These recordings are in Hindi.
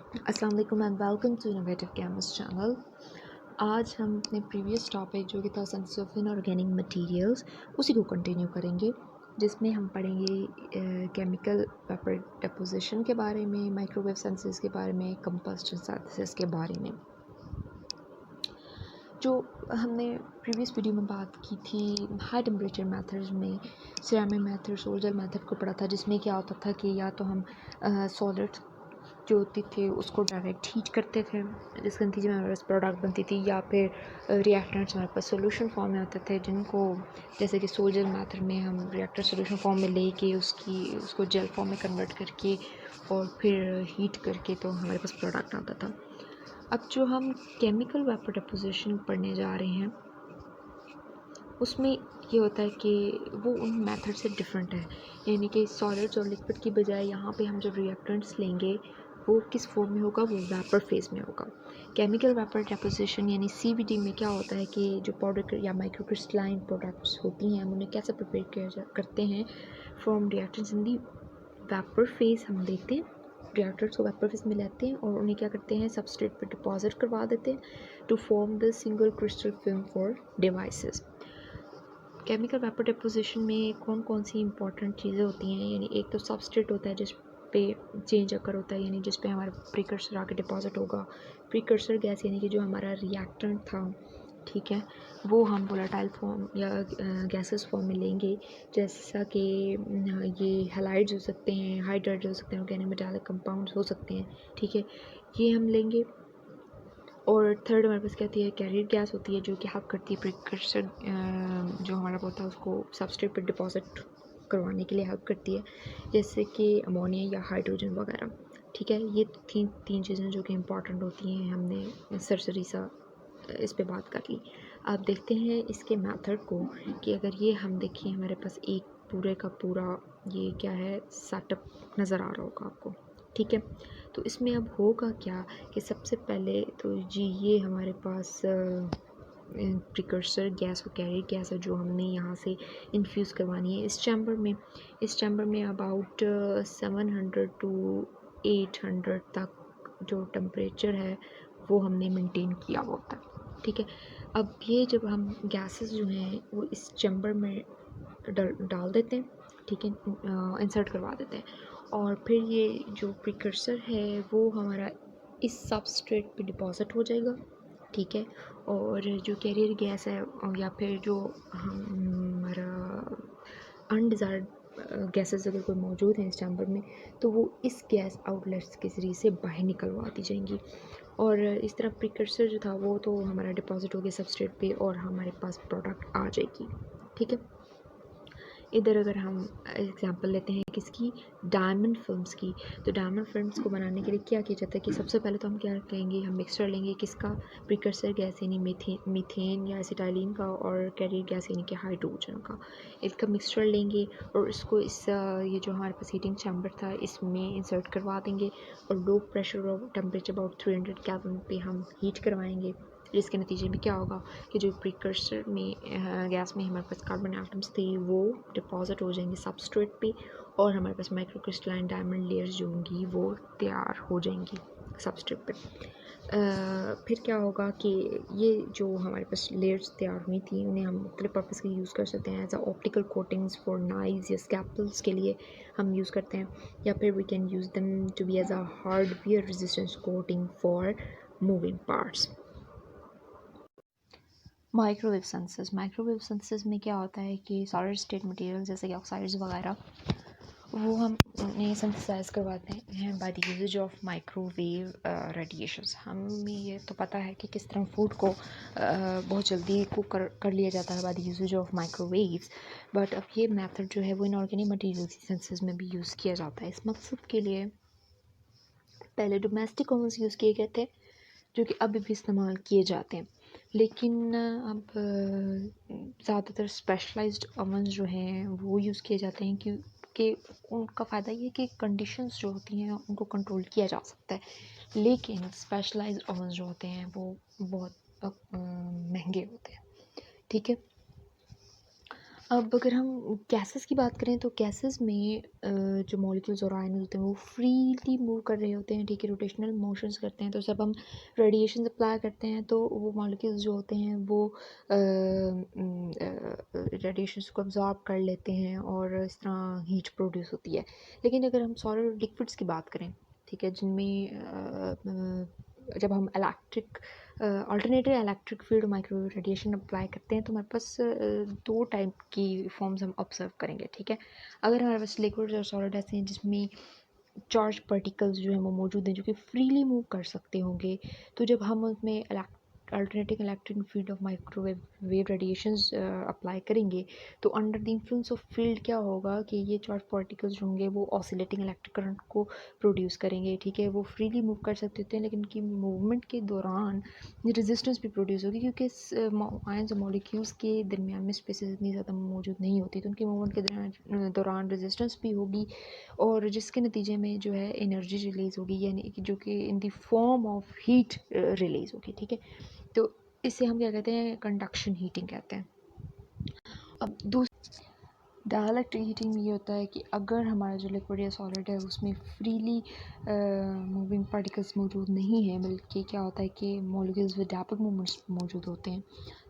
अस्सलाम वालेकुम and welcome to innovative campus channel. आज हम अपने प्रीवियस टॉपिक जो कि था सिंथेसिस ऑफ इनऑर्गेनिक मटेरियल्स उसी को कंटिन्यू करेंगे, जिसमें हम पढ़ेंगे केमिकल वेपर डिपोजिशन के बारे में, माइक्रोवेव सेंसेस के बारे में, कंबस्शन सिंथेसिस के बारे में। जो हमने प्रीवियस वीडियो में बात की थी हाई टेम्परेचर मेथड्स में, सिरेमिक मेथड, सोल्जर मेथड को पढ़ा था, जिसमें क्या होता था कि या तो हम सॉलिड जो होती थी उसको डायरेक्ट हीट करते थे, जिसके नतीजे में हमारे पास प्रोडक्ट बनती थी, या फिर रिएक्टेंट्स हमारे पास सोल्यूशन फॉर्म में होते थे, जिनको जैसे कि सोल्जर मेथड में हम रिएक्टर सोल्यूशन फॉर्म में लेके उसको जेल फॉर्म में कन्वर्ट करके और फिर हीट करके तो हमारे पास प्रोडक्ट आता था। अब जो हम केमिकल वेपर डिपोजिशन पढ़ने जा रहे हैं उसमें ये होता है कि वो उन मेथड से डिफरेंट है, यानी कि सॉलिड्स और लिक्विड की बजाय यहाँ पे हम जब रिएक्टेंट्स लेंगे वो किस फॉर्म में होगा, वो वेपर फेज में होगा। केमिकल वेपर डिपोजिशन यानी सीवीडी में क्या होता है कि जो पाउडर या माइक्रोक्रिस्टलाइन प्रोडक्ट्स होती हैं हम उन्हें कैसे प्रिपेयर करते हैं from reactants in the vapour phase. हम देखते हैं रिएक्टर्स को वेपर फेज में लेते हैं और उन्हें क्या करते हैं, सबस्ट्रेट पर डिपॉजिट करवा देते हैं to form the single crystal film for devices. Chemical vapour deposition में कौन कौन सी इंपॉर्टेंट चीज़ें होती हैं, यानी एक तो सबस्ट्रेट होता है जिस पे चेंज अकर होता है, यानी जिस पे हमारा प्रीकर्सर आके डिपॉजिट होगा। प्रीकर्सर गैस यानी कि जो हमारा रिएक्टेंट था, ठीक है, वो हम वोलेटाइल फॉर्म या गैसेस फॉर्म में लेंगे, जैसा कि ये हैलाइड्स हो सकते हैं, हाइड्राइड्स हो सकते हैं, ऑर्गेनिक मेटालिक कंपाउंड्स हो सकते हैं, ठीक है, ये हम लेंगे। और थर्ड हमारे पास क्या होती है, कैरियर गैस होती है, जो कि हेल्प करती है प्रिकर्सर जो हमारा होता है उसको सबस्ट्रेट पर डिपॉजिट करवाने के लिए हेल्प करती है, जैसे कि अमोनिया या हाइड्रोजन वगैरह, ठीक है। ये तीन चीज़ें जो कि इम्पॉर्टेंट होती हैं, हमने सरसरी सा इस पे बात कर ली। आप देखते हैं इसके मेथड को कि अगर ये हम देखें हमारे पास एक पूरे का पूरा ये क्या है सेटअप नज़र आ रहा होगा आपको, ठीक है। तो इसमें अब होगा क्या कि सबसे पहले तो जी ये हमारे पास प्रिकर्सर गैस और कैरियर गैस है जो हमने यहाँ से इन्फ्यूज़ करवानी है इस चैम्बर में अबाउट 700 टू 800 तक जो टेम्परेचर है वो हमने मेंटेन किया हुआ होता है, ठीक है। अब ये जब हम गैसेस जो हैं वो इस चैम्बर में डाल देते हैं, ठीक है, इंसर्ट करवा देते हैं, और फिर ये जो प्रिकर्सर है वो हमारा इस सबस्ट्रेट पे डिपॉजिट हो जाएगा, ठीक है। और जो कैरियर गैस है या फिर जो हमारा अनडिज़ायर्ड गैसेस अगर कोई मौजूद हैं इस चैम्बर में, तो वो इस गैस आउटलेट्स के ज़रिए से बाहर निकलवा दी जाएंगी, और इस तरह प्रिकर्सर जो था वो तो हमारा डिपॉजिट हो गया सबस्ट्रेट पे और हमारे पास प्रोडक्ट आ जाएगी, ठीक है। इधर अगर हम एग्जांपल लेते हैं किसकी, डायमंड फिल्म्स की, तो डायमंड फिल्म्स को बनाने के लिए क्या किया जाता है कि सबसे पहले तो हम क्या करेंगे, हम मिक्सचर लेंगे किसका, प्रिकर्सर गैस यानी मीथेन या एसिटाइलिन का, और कैरियर गैस यानी कि हाइड्रोजन का, इसका मिक्सचर लेंगे और इसको ये जो हमारे पास हीटिंग चैम्बर था इसमें इंसर्ट करवा देंगे, और लो प्रेशर और टेम्परेचर अबाउट 300 केल्विन पे हम हीट करवाएंगे, जिसके नतीजे में क्या होगा कि जो प्रिकर्सर में गैस में हमारे पास कार्बन एटम्स थे वो डिपॉजिट हो जाएंगे सबस्ट्रेट पे, और हमारे पास माइक्रोक्रिस्टलाइन डायमंड लेयर्स जो होंगी वो तैयार हो जाएंगी सबस्ट्रेट पे। फिर क्या होगा कि ये जो हमारे पास लेयर्स तैयार हुई थी उन्हें हम मुख्तलिफ पर्पज़ के यूज़ कर सकते हैं, as a optical coatings for knives या स्कैपल्स के लिए हम यूज़ करते हैं, या फिर we can use them to be as a hardware resistance coating for moving parts. Microwave sensors में क्या होता है कि सॉलिड स्टेट मटेरियल जैसे कि ऑक्साइड्स वगैरह वो हम उन्हें सिंथेसाइज करवाते हैं by the usages of microwave radiations. हमें ये तो पता है कि किस तरह फूड को बहुत जल्दी कुक कर लिया जाता है by the usages of microwaves, but अब ये मेथड जो है वो इनऑर्गेनिक मटेरियल सेंसेस में भी यूज़ किया जाता है। इस मकसद के लिए पहले डोमेस्टिक ओवन्स यूज़ किए गए थे जो कि अभी भी इस्तेमाल किए जाते हैं, लेकिन अब ज़्यादातर स्पेशलाइज्ड ओवन्स जो हैं वो यूज़ किए जाते हैं, क्योंकि उनका फ़ायदा ये है कि कंडीशंस जो होती हैं उनको कंट्रोल किया जा सकता है, लेकिन स्पेशलाइज्ड ओवन्स जो होते हैं वो बहुत महंगे होते हैं, ठीक है। अब अगर हम गैसेस की बात करें तो गैसेस में जो मॉलिक्यूल्स और आयन होते हैं वो फ्रीली मूव कर रहे होते हैं, ठीक है, रोटेशनल मोशंस करते हैं। तो जब हम रेडिएशन अप्लाई करते हैं तो वो मॉलिक्यूल्स जो होते हैं वो रेडिएशंस को अब्जॉर्ब कर लेते हैं और इस तरह हीट प्रोड्यूस होती है। लेकिन अगर हम सॉलिड लिक्विड्स की बात करें, ठीक है, जिनमें जब हम electric alternative electric field microwave radiation apply करते हैं तो हमारे पास दो टाइप की फॉर्म्स हम ऑब्जर्व करेंगे, ठीक है। अगर हमारे पास लिक्विड और सॉलिड ऐसे हैं जिसमें चार्ज पार्टिकल्स जो हैं वो मौजूद हैं जो कि फ्रीली मूव कर सकते होंगे, तो जब हम उसमें alternating electric field of microwave wave radiations apply करेंगे तो under the influence of field क्या होगा कि ये चार्ज पार्टिकल्स होंगे वो ऑसिलेटिंग इलेक्ट्रिक करंट को प्रोड्यूस करेंगे, ठीक है। वो फ्रीली मूव कर सकते होते हैं लेकिन उनकी मूवमेंट के दौरान रेजिस्टेंस भी प्रोड्यूस होगी क्योंकि आयंस और मॉलिक्यूल्स के दरमियान में स्पेसेस इतनी ज़्यादा मौजूद नहीं होती, तो उनकी मूवमेंट के दौरान रेजिस्टेंस भी होगी और जिसके नतीजे में जो है एनर्जी रिलीज़ होगी, यानी कि जो कि in the form of heat release होगी, ठीक है। तो इसे हम क्या कहते हैं, कंडक्शन हीटिंग कहते हैं। अब डायलेक्ट्रिक हीटिंग में ये होता है कि अगर हमारा जो लिक्विड या सॉलिड है उसमें फ्रीली मूविंग पार्टिकल्स मौजूद नहीं है, बल्कि क्या होता है कि मॉलिक्यूल्स विद डायपोल मूवमेंट्स मौजूद होते हैं,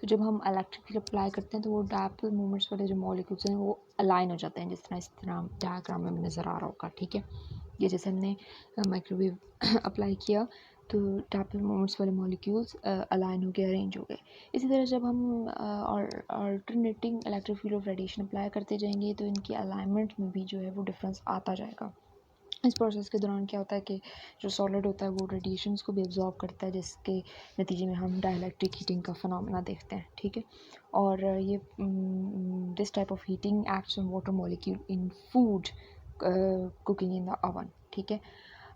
तो जब हम इलेक्ट्रिक फील्ड अप्लाई करते हैं तो वो डायपोल मूवमेंट्स वाले जो मॉलिक्यूल्स हैं वो अलाइन हो जाते हैं, इस तरह डायग्राम में नज़र आ रहा होगा, ठीक है। ये जैसे हमने माइक्रोवेव अप्लाई किया तो डायपोल मोमेंट्स वाले मॉलिक्यूल्स अलाइन हो गए, अरेंज हो गए। इसी तरह जब हम alternating electric field of radiation apply करते जाएंगे तो इनकी अलाइनमेंट में भी जो है वो डिफरेंस आता जाएगा। इस प्रोसेस के दौरान क्या होता है कि जो सॉलिड होता है वो रेडिएशंस को भी एब्जॉर्ब करता है, जिसके नतीजे में हम डायलैक्ट्रिक हीटिंग का फिनोमेना देखते हैं, ठीक है। और ये this type of heating acts on water molecule in food cooking in the oven, ठीक है।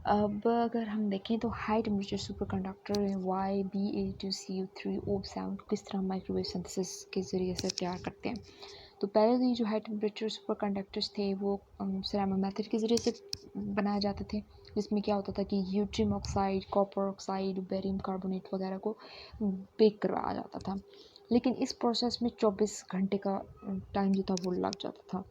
अब अगर हम देखें तो high temperature super conductor YbA2CO3O7 किस तरह माइक्रोवेव सिंथेसिस के ज़रिए से तैयार करते हैं। तो पहले तो ये जो हाई टेम्परेचर सुपर कंडक्टर्स थे वो सेरामिक मेथड के ज़रिए से बनाए जाते थे, जिसमें क्या होता था कि yttrium oxide, copper oxide, barium carbonate वगैरह को बेक करवाया जाता था। लेकिन इस प्रोसेस में 24 घंटे का टाइम जो था वो लग जाता था।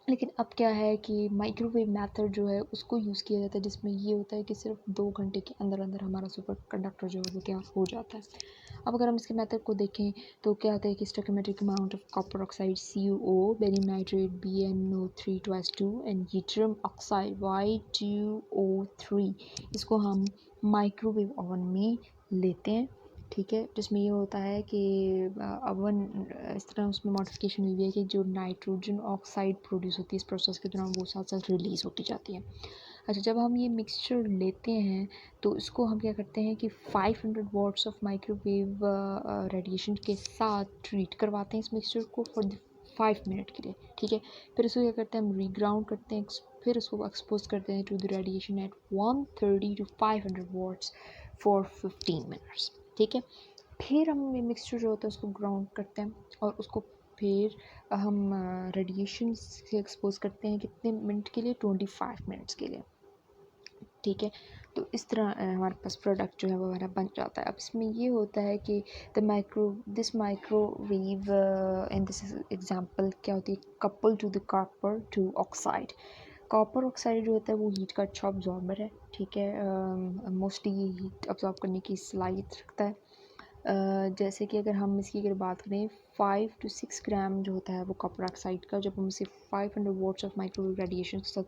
लेकिन अब क्या है कि माइक्रोवेव मेथड जो है उसको यूज़ किया जाता है, जिसमें ये होता है कि सिर्फ 2 घंटे के अंदर अंदर हमारा सुपर कंडक्टर जो है वो तैयार हो जाता है। अब अगर हम इसके मेथड को देखें तो क्या होता है कि stoichiometric amount of copper oxide CuO, barium nitrate BnO3 and yttrium oxide Y2O3, इसको हम माइक्रोवेव ओवन में लेते हैं, ठीक है। जिसमें ये होता है कि अवन इस तरह उसमें मॉडिफिकेशन हुई है कि जो नाइट्रोजन ऑक्साइड प्रोड्यूस होती है इस प्रोसेस के दौरान वो साथ साथ रिलीज़ होती जाती है। अच्छा, जब हम ये मिक्सचर लेते हैं तो इसको हम क्या करते हैं कि 500 वॉट्स ऑफ माइक्रोवेव रेडिएशन के साथ ट्रीट करवाते हैं इस मिक्सचर को फॉर 5 मिनट के लिए, ठीक है। फिर इसको क्या करते हैं, हम रीग्राउंड करते हैं, फिर उसको एक्सपोज करते हैं to the radiation at 130 to 500 watts for 15 minutes, ठीक है। फिर हम ये मिक्सचर जो होता है उसको ग्राउंड करते हैं और उसको फिर हम रेडिएशन से एक्सपोज करते हैं कितने मिनट के लिए, 25 मिनट्स के लिए, ठीक है। तो इस तरह हमारे पास प्रोडक्ट जो है वो हमारा बन जाता है। अब इसमें ये होता है कि this microwave in this example क्या होती है, couple to the copper two oxide. Copper oxide जो होता है वो हीट का अच्छा अब्जॉर्बर है, ठीक है। मोस्टली ये हीट अब्जॉर्ब करने की सलाहियत रखता है। जैसे कि अगर हम इसकी अगर बात करें 5 to 6 ग्राम जो होता है वो कॉपर ऑक्साइड का, जब हम इसे 500 वॉट्स ऑफ माइक्रोवेव रेडिएशन के साथ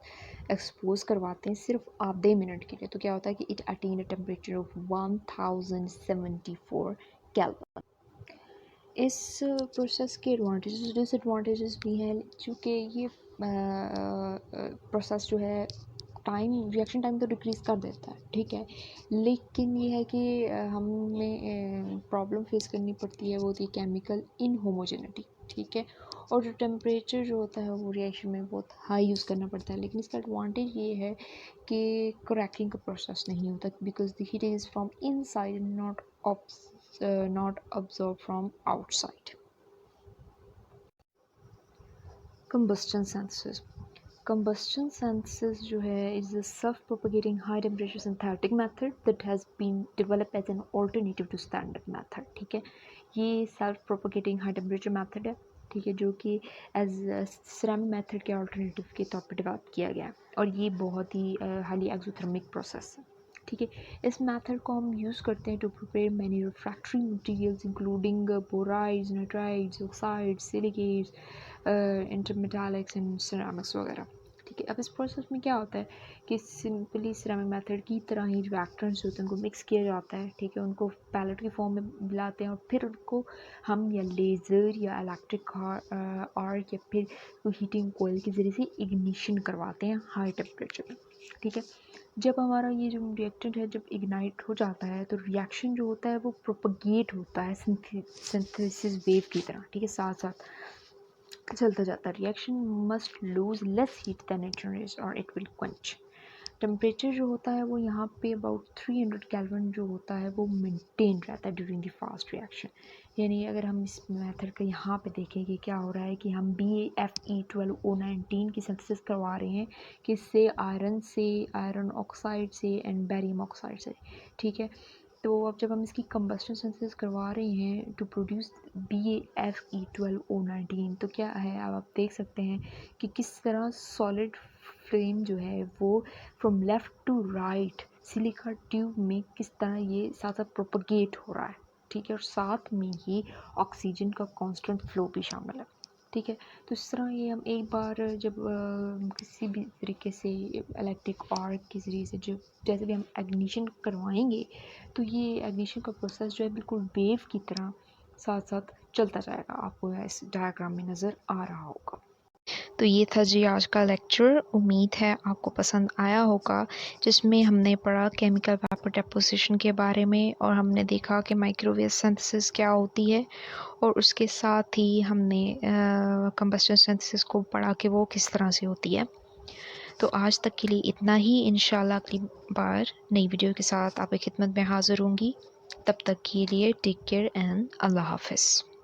एक्सपोज करवाते हैं सिर्फ आधे मिनट के लिए, तो क्या होता है कि it attain a temperature of 1074 kelvin. इस प्रोसेस के एडवांटेजेस डिसएडवांटेजेस भी हैं, चूँकि ये प्रोसेस जो है रिएक्शन टाइम तो डिक्रीज़ कर देता है, ठीक है। लेकिन ये है कि हमें प्रॉब्लम फेस करनी पड़ती है, वो होती है केमिकल इनहोमोजेनिटी, ठीक है। और जो टेम्परेचर जो होता है वो रिएक्शन में बहुत हाई यूज़ करना पड़ता है। लेकिन इसका एडवांटेज ये है कि क्रैकिंग का प्रोसेस नहीं होता because the heat is from inside and not absorbed from outside. Combustion synthesis. Combustion synthesis जो है is a self-propagating high temperature synthetic method that has been developed as an alternative to standard method, ठीक है। ये self-propagating high temperature method है ठीक है, जो कि एज सिरेमिक मेथड के अल्टरनेटिव के तौर पे डेवलप किया गया है और ये बहुत ही हाईली एक्सोथर्मिक प्रोसेस है। ठीक है, इस मेथड को हम यूज़ करते हैं to prepare many refractory materials including borides, nitrides, oxides, silicates, intermetallics and ceramics वगैरह। ठीक है, अब इस प्रोसेस में क्या होता है कि सिंपली सिरेमिक मेथड की तरह ही रिएक्टेंट्स होते हैं उनको मिक्स किया जाता है। ठीक है, उनको पैलेट की फॉर्म में लाते हैं और फिर उनको हम या लेज़र या इलेक्ट्रिक आर्क या फिर हीटिंग कोयल के ज़रिए से इग्निशन करवाते हैं हाई टेम्परेचर में। ठीक है, जब हमारा ये जो रिएक्टेंट है जब इग्नाइट हो जाता है तो रिएक्शन जो होता है वो प्रोपगेट होता है सिंथेसिस वेव की तरह। ठीक है, साथ साथ चलता जाता है। Reaction must lose less heat than it generates और इट विल क्वेंच। टेम्परेचर जो होता है वो यहाँ पे अबाउट 300 केल्विन जो होता है वो मेंटेन रहता है ड्यूरिंग द फास्ट रिएक्शन। यानी अगर हम इस मेथड का यहाँ पे देखें कि क्या हो रहा है कि हम BaFe12O19 की सिंथेसिस करवा रहे हैं किससे, आयरन ऑक्साइड से एंड बेरियम ऑक्साइड से। ठीक है, तो अब जब हम इसकी कंबस्टन सिंथेसिस करवा रहे हैं टू प्रोड्यूस BaFe12O19 तो क्या है, अब आप देख सकते हैं कि किस तरह सॉलिड फ्लेम जो है वो from left to right silica tube में किस तरह ये साथ साथ प्रोपगेट हो रहा है। ठीक है, और साथ में ही ऑक्सीजन का कांस्टेंट फ्लो भी शामिल है। ठीक है, तो इस तरह ये हम एक बार जब किसी भी तरीके से इलेक्ट्रिक आर्क के ज़रिए से जब जैसे भी हम एग्निशन करवाएंगे तो ये एग्निशन का प्रोसेस जो है बिल्कुल वेव की तरह साथ साथ चलता जाएगा। आपको इस डायग्राम में नज़र आ रहा होगा। तो ये था जी आज का लेक्चर। उम्मीद है आपको पसंद आया होगा, जिसमें हमने पढ़ा केमिकल वेपर डेपोजिशन के बारे में और हमने देखा कि माइक्रोवेव सिंथेसिस क्या होती है और उसके साथ ही हमने कंबस्टन सिंथेसिस को पढ़ा कि वो किस तरह से होती है। तो आज तक के लिए इतना ही। इंशाल्लाह अगली बार नई वीडियो के साथ आपकी खिदमत में हाज़िर होंगी। तब तक के लिए टेक केयर एंड अल्लाह हाफ़िज़।